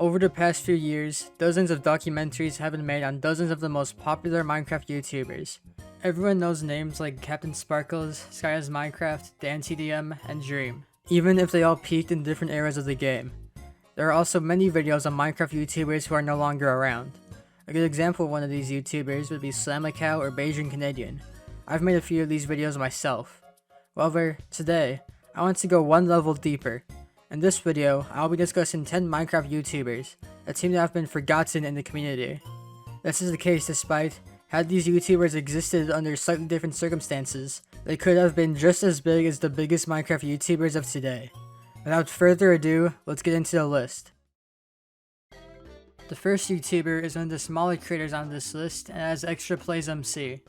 Over the past few years, dozens of documentaries have been made on dozens of the most popular Minecraft YouTubers. Everyone knows names like Captain Sparkles, Sky's Minecraft, DanTDM, and Dream, even if they all peaked in different eras of the game. There are also many videos on Minecraft YouTubers who are no longer around. A good example of one of these YouTubers would be Slamacow or Beijing Canadian. I've made a few of these videos myself. However, today, I want to go one level deeper. In this video, I'll be discussing 10 Minecraft YouTubers that seem to have been forgotten in the community. This is the case despite, had these YouTubers existed under slightly different circumstances, they could have been just as big as the biggest Minecraft YouTubers of today. Without further ado, let's get into the list. The first YouTuber is one of the smaller creators on this list, and that is DrPlaystations MC.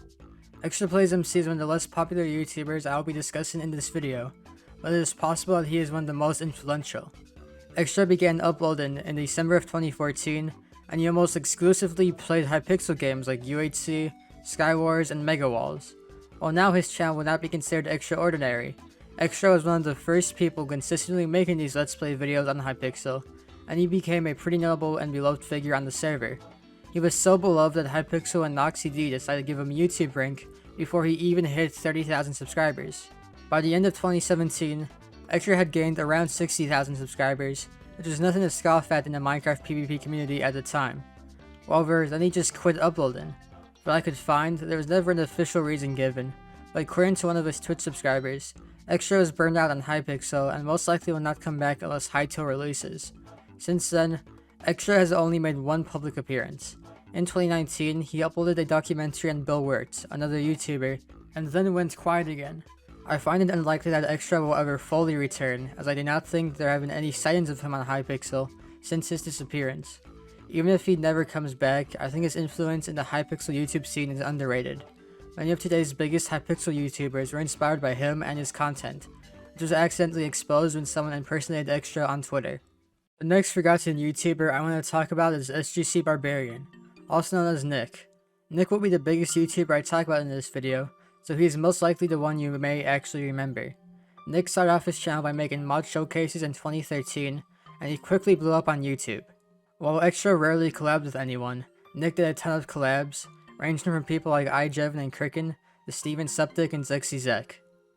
DrPlaystations MC is one of the less popular YouTubers I will be discussing in this video, but it is possible that he is one of the most influential. Extra began uploading in December of 2014, and he almost exclusively played Hypixel games like UHC, Skywars, and Mega Walls. While now his channel would not be considered extraordinary, Extra was one of the first people consistently making these Let's Play videos on Hypixel, and he became a pretty notable and beloved figure on the server. He was so beloved that Hypixel and mcyt decided to give him a YouTube rank before he even hit 30,000 subscribers. By the end of 2017, Extra had gained around 60,000 subscribers, which was nothing to scoff at in the Minecraft PvP community at the time. However, then he just quit uploading. But I could find, there was never an official reason given, but according to one of his Twitch subscribers, Extra was burned out on Hypixel and most likely will not come back unless Hytale releases. Since then, Extra has only made one public appearance. In 2019, he uploaded a documentary on Bill Wirt, another YouTuber, and then went quiet again. I find it unlikely that Extra will ever fully return, as I do not think there have been any sightings of him on Hypixel since his disappearance. Even if he never comes back, I think his influence in the Hypixel YouTube scene is underrated. Many of today's biggest Hypixel YouTubers were inspired by him and his content, which was accidentally exposed when someone impersonated Extra on Twitter. The next forgotten YouTuber I want to talk about is SGCBarbarian, also known as Nick. Nick will be the biggest YouTuber I talk about in this video, so he is most likely the one you may actually remember. Nick started off his channel by making mod showcases in 2013, and he quickly blew up on YouTube. While Extra rarely collabed with anyone, Nick did a ton of collabs, ranging from people like iJevin and Kricken, to Steven Septic and ZexyZek.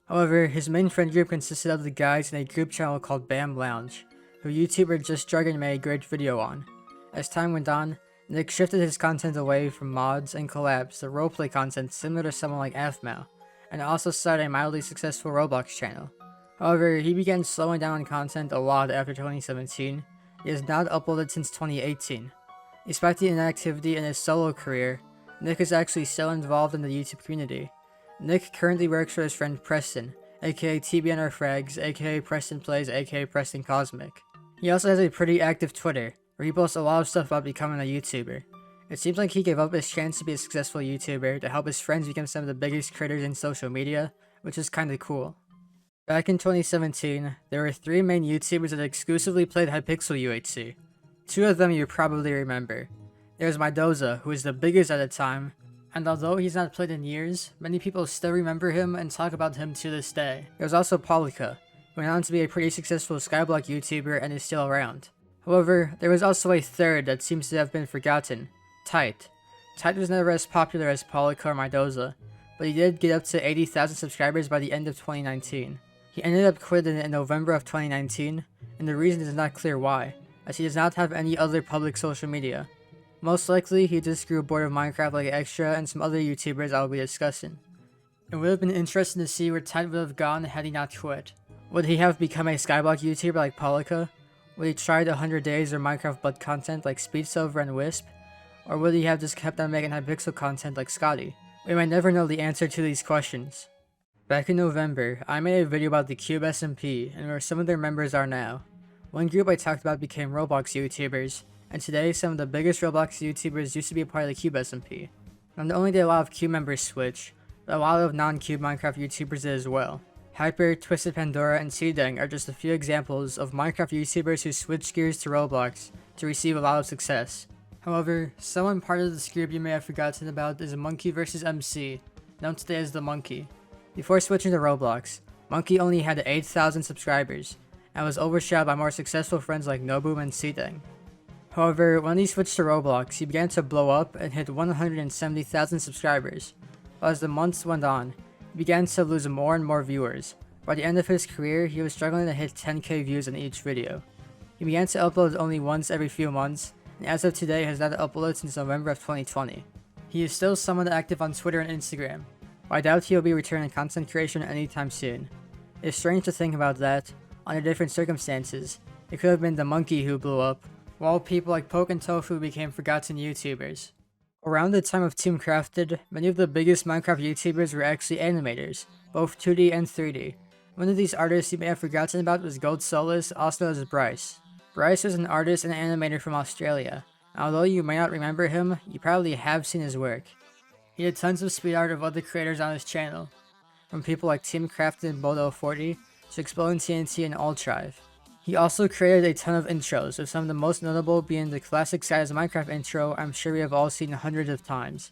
However, his main friend group consisted of the guys in a group channel called Bam Lounge, who YouTuber JustDragon made a great video on. As time went on, Nick shifted his content away from mods and collabs to roleplay content similar to someone like Aphmau, and also started a mildly successful Roblox channel. However, he began slowing down on content a lot after 2017. He has not uploaded since 2018. Despite the inactivity in his solo career, Nick is actually still involved in the YouTube community. Nick currently works for his friend Preston, aka TBNRFrags, aka PrestonPlayz, aka PrestonCosmic. He also has a pretty active Twitter, where he posts a lot of stuff about becoming a YouTuber. It seems like he gave up his chance to be a successful YouTuber to help his friends become some of the biggest creators in social media, which is kinda cool. Back in 2017, there were 3 main YouTubers that exclusively played Hypixel UHC. 2 of them you probably remember. There's Mendoza, who is the biggest at the time, and although he's not played in years, many people still remember him and talk about him to this day. There's also Polika, who went on to be a pretty successful Skyblock YouTuber and is still around. However, there was also a third that seems to have been forgotten, Tight. Tight was never as popular as Polika or Mendoza, but he did get up to 80,000 subscribers by the end of 2019. He ended up quitting in November of 2019, and the reason is not clear why, as he does not have any other public social media. Most likely, he just grew bored of Minecraft like Extra and some other YouTubers I will be discussing. It would have been interesting to see where Tight would have gone had he not quit. Would he have become a Skyblock YouTuber like Polika? Would he try the 100 days or Minecraft Bud content like Speedsilver and Wisp? Or would he have just kept on making Hypixel content like Scotty? We might never know the answer to these questions. Back in November, I made a video about the Cube SMP and where some of their members are now. One group I talked about became Roblox YouTubers, and today some of the biggest Roblox YouTubers used to be a part of the Cube SMP. Not only did a lot of Cube members switch, but a lot of non-Cube Minecraft YouTubers did as well. Hyper, Twisted Pandora, and Seedang are just a few examples of Minecraft YouTubers who switched gears to Roblox to receive a lot of success. However, someone part of this group you may have forgotten about is Monkey vs MC, known today as The Monkey. Before switching to Roblox, Monkey only had 8,000 subscribers, and was overshadowed by more successful friends like Noboom and Seedang. However, when he switched to Roblox, he began to blow up and hit 170,000 subscribers. But as the months went on, he began to lose more and more viewers. By the end of his career, he was struggling to hit 10k views on each video. He began to upload only once every few months, and as of today has not uploaded since November of 2020. He is still somewhat active on Twitter and Instagram, but I doubt he will be returning content creation anytime soon. It's strange to think about that, under different circumstances. It could have been the monkey who blew up, while people like Poke and Tofu became forgotten YouTubers. Around the time of Team Crafted, many of the biggest Minecraft YouTubers were actually animators, both 2D and 3D. One of these artists you may have forgotten about was GoldSolace, also known as Bryce. Bryce was an artist and animator from Australia. Although you may not remember him, you probably have seen his work. He had tons of speed art of other creators on his channel, from people like Team Crafted and Bodo40 to Exploding TNT and Ultrive. He also created a ton of intros, with some of the most notable being the classic Skies Minecraft intro I'm sure we have all seen hundreds of times.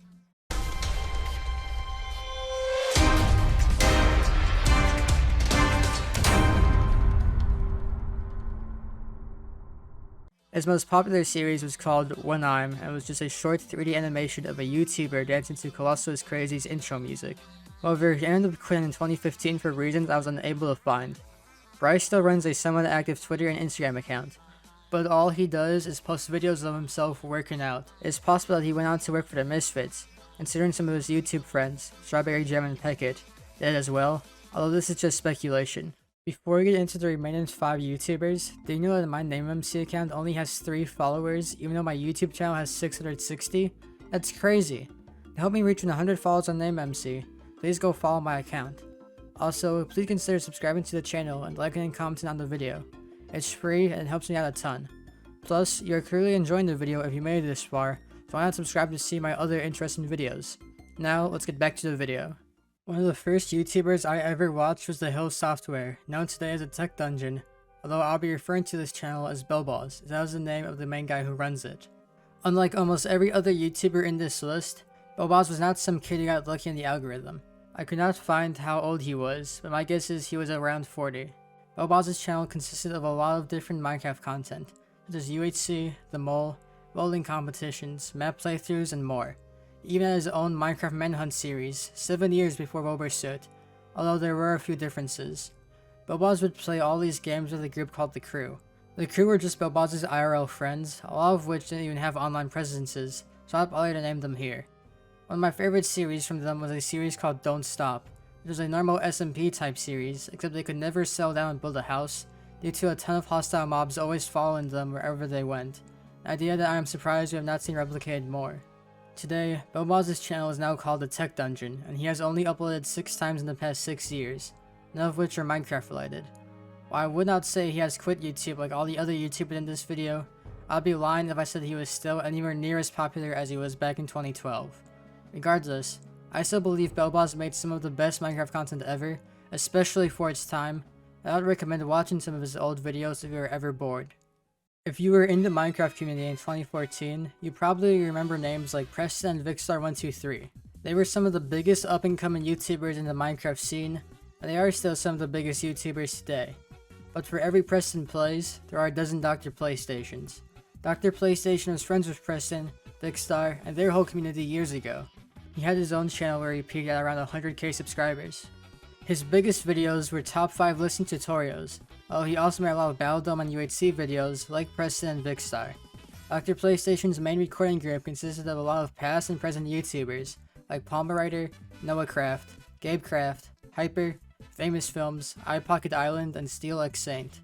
His most popular series was called When I'm, and was just a short 3D animation of a YouTuber dancing to Colossal is Crazy's intro music. However, he ended up quitting in 2015 for reasons I was unable to find. Bryce still runs a somewhat active Twitter and Instagram account, but all he does is post videos of himself working out. It's possible that he went on to work for the Misfits, considering some of his YouTube friends, Strawberry Jam and Peckett, did as well, although this is just speculation. Before we get into the remaining 5 YouTubers, do you know that my NameMC account only has 3 followers even though my YouTube channel has 660? That's crazy. To help me reach 100 followers on NameMC, please go follow my account. Also, please consider subscribing to the channel and liking and commenting on the video. It's free and it helps me out a ton. Plus, you're clearly enjoying the video if you made it this far, so why not subscribe to see my other interesting videos. Now, let's get back to the video. One of the first YouTubers I ever watched was The Hill Software, known today as a Tech Dungeon, although I'll be referring to this channel as Bellballs, as that was the name of the main guy who runs it. Unlike almost every other YouTuber in this list, Bellballs was not some kid who got lucky in the algorithm. I could not find how old he was, but my guess is he was around 40. Bellballs' channel consisted of a lot of different Minecraft content, such as UHC, The Mole, rolling competitions, map playthroughs, and more. He even had his own Minecraft Manhunt series, 7 years before Robersuit, although there were a few differences. Bellballs would play all these games with a group called The Crew. The Crew were just Bellballs' IRL friends, a lot of which didn't even have online presences, so I'll bother to name them here. One of my favorite series from them was a series called Don't Stop, which was a normal SMP type series, except they could never settle down and build a house, due to a ton of hostile mobs always following them wherever they went, an idea that I am surprised we have not seen replicated more. Today, Bellballs' channel is now called the Tech Dungeon, and he has only uploaded 6 times in the past 6 years, none of which are Minecraft related. While I would not say he has quit YouTube like all the other YouTubers in this video, I'd be lying if I said he was still anywhere near as popular as he was back in 2012. Regardless, I still believe Bellballs made some of the best Minecraft content ever, especially for its time, and I would recommend watching some of his old videos if you are ever bored. If you were in the Minecraft community in 2014, you probably remember names like Preston and Vicstar123. They were some of the biggest up-and-coming YouTubers in the Minecraft scene, and they are still some of the biggest YouTubers today. But for every PrestonPlayz, there are a dozen DrPlaystations. DrPlaystation was friends with Preston, Vicstar, and their whole community years ago. He had his own channel where he peaked at around 100k subscribers. His biggest videos were top 5 listing tutorials, although he also made a lot of Battle Dome and UHC videos like Preston and Vicstar. DrPlaystation's main recording group consisted of a lot of past and present YouTubers like Palmerwriter, NoahCraft, GabeCraft, Hyper, Famous Films, iPocket Island, and Steel X Saint.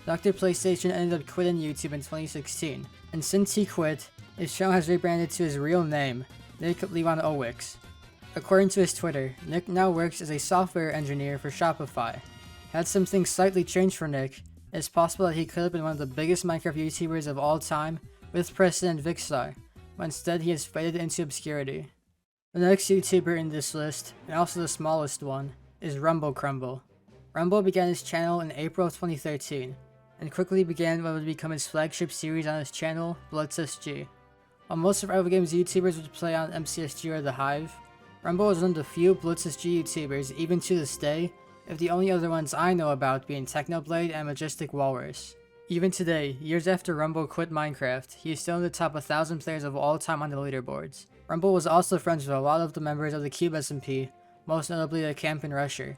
DrPlaystation ended up quitting YouTube in 2016, and since he quit, his channel has rebranded to his real name, Nick Lewan Owix. According to his Twitter, Nick now works as a software engineer for Shopify. Had some things slightly changed for Nick, it's possible that he could have been one of the biggest Minecraft YouTubers of all time with Preston and Vicstar, but instead he has faded into obscurity. The next YouTuber in this list, and also the smallest one, is Rumble Crumble. Rumble began his channel in April of 2013, and quickly began what would become his flagship series on his channel, BloodsSG. While most survival games YouTubers would play on MCSG or The Hive, Rumble was one of the few BloodsSG YouTubers even to this day, if the only other ones I know about being Technoblade and Majestic Walrus. Even today, years after Rumble quit Minecraft, he is still in the top 1,000 players of all time on the leaderboards. Rumble was also friends with a lot of the members of the Cube SMP, most notably the Camp and Rusher.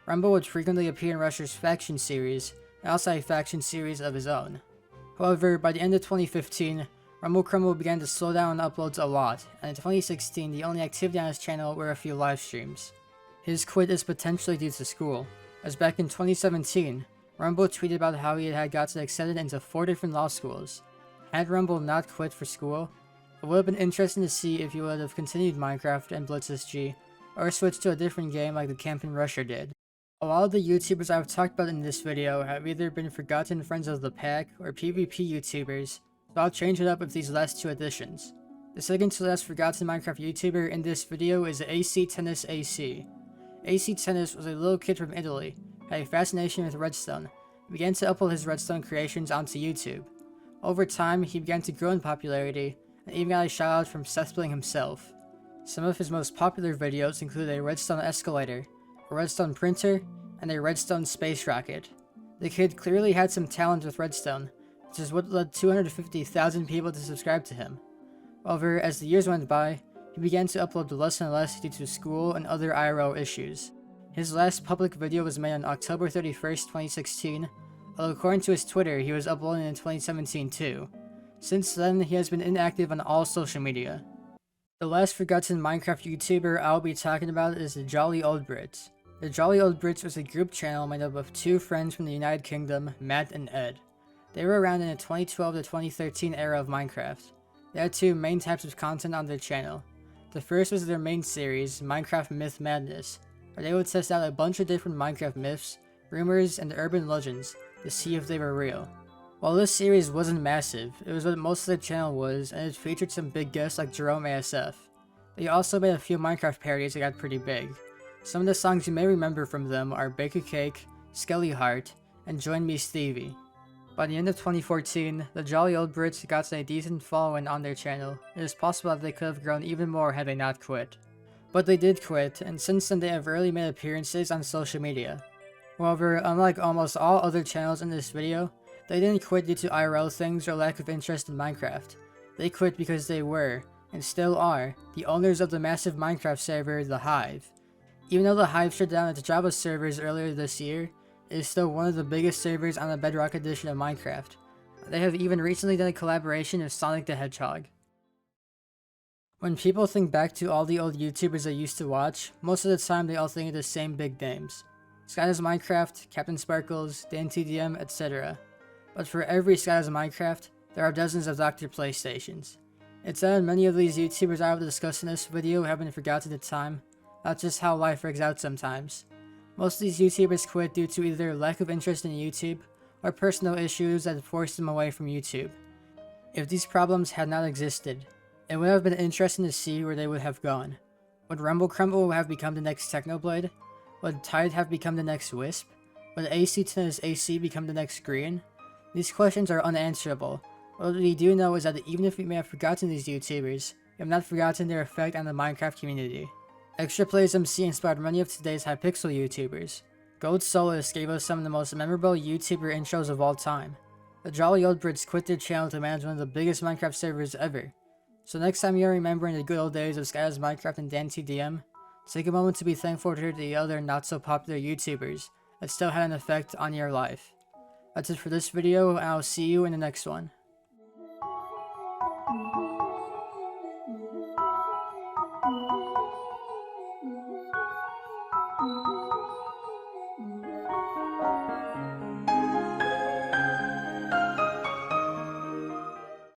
Rumble would frequently appear in Rusher's faction series, and also a faction series of his own. However, by the end of 2015, Rumble Crumble began to slow down on uploads a lot, and in 2016 the only activity on his channel were a few live streams. His quit is potentially due to school, as back in 2017, Rumble tweeted about how he had gotten accepted into 4 different law schools. Had Rumble not quit for school, it would have been interesting to see if he would have continued Minecraft and BlitzSG, or switched to a different game like the Camp and Rusher did. A lot of the YouTubers I've talked about in this video have either been forgotten friends of the pack or PvP YouTubers, so I'll change it up with these last 2 additions. The second to last forgotten Minecraft YouTuber in this video is ACTennisAC. ACTennis was a little kid from Italy, had a fascination with redstone, and began to upload his redstone creations onto YouTube. Over time, he began to grow in popularity, and even got a shout out from SethBling himself. Some of his most popular videos include a redstone escalator, a redstone printer, and a redstone space rocket. The kid clearly had some talent with redstone, which is what led 250,000 people to subscribe to him. However, as the years went by, he began to upload less and less due to school and other IRL issues. His last public video was made on October 31st, 2016, although according to his Twitter, he was uploading in 2017 too. Since then, he has been inactive on all social media. The last forgotten Minecraft YouTuber I'll be talking about is the Jolly Old Brits. The Jolly Old Brits was a group channel made up of 2 friends from the United Kingdom, Matt and Ed. They were around in the 2012 to 2013 era of Minecraft. They had 2 main types of content on their channel. The first was their main series, Minecraft Myth Madness, where they would test out a bunch of different Minecraft myths, rumors, and urban legends to see if they were real. While this series wasn't massive, it was what most of the channel was, and it featured some big guests like Jerome ASF. They also made a few Minecraft parodies that got pretty big. Some of the songs you may remember from them are Bake a Cake, Skelly Heart, and Join Me Stevie. By the end of 2014, the Jolly Old Brits got a decent following on their channel. It is possible that they could have grown even more had they not quit. But they did quit, and since then they have rarely made appearances on social media. However, unlike almost all other channels in this video, they didn't quit due to IRL things or lack of interest in Minecraft. They quit because they were, and still are, the owners of the massive Minecraft server, The Hive. Even though The Hive shut down its Java servers earlier this year, it is still one of the biggest servers on the Bedrock edition of Minecraft. They have even recently done a collaboration with Sonic the Hedgehog. When people think back to all the old YouTubers they used to watch, most of the time they all think of the same big names. SkyDoesMinecraft, Captain Sparkles, DanTDM, etc. But for every SkyDoesMinecraft, there are dozens of DrPlaystations. It's sad many of these YouTubers I will discuss in this video have been forgotten to time, not just how life works out sometimes. Most of these YouTubers quit due to either lack of interest in YouTube, or personal issues that forced them away from YouTube. If these problems had not existed, it would have been interesting to see where they would have gone. Would Rumble Crumble have become the next Technoblade? Would Tide have become the next Wisp? Would ACTennisAC become the next Green? These questions are unanswerable. What we do know is that even if we may have forgotten these YouTubers, we have not forgotten their effect on the Minecraft community. DrPlaystations MC inspired many of today's Hypixel YouTubers. GoldSolace gave us some of the most memorable YouTuber intros of all time. The Jolly Old Brits quit their channel to manage one of the biggest Minecraft servers ever. So next time you're remembering the good old days of SkyDoesMinecraft and DanTDM, take a moment to be thankful to the other not so popular YouTubers that still had an effect on your life. That's it for this video, and I'll see you in the next one.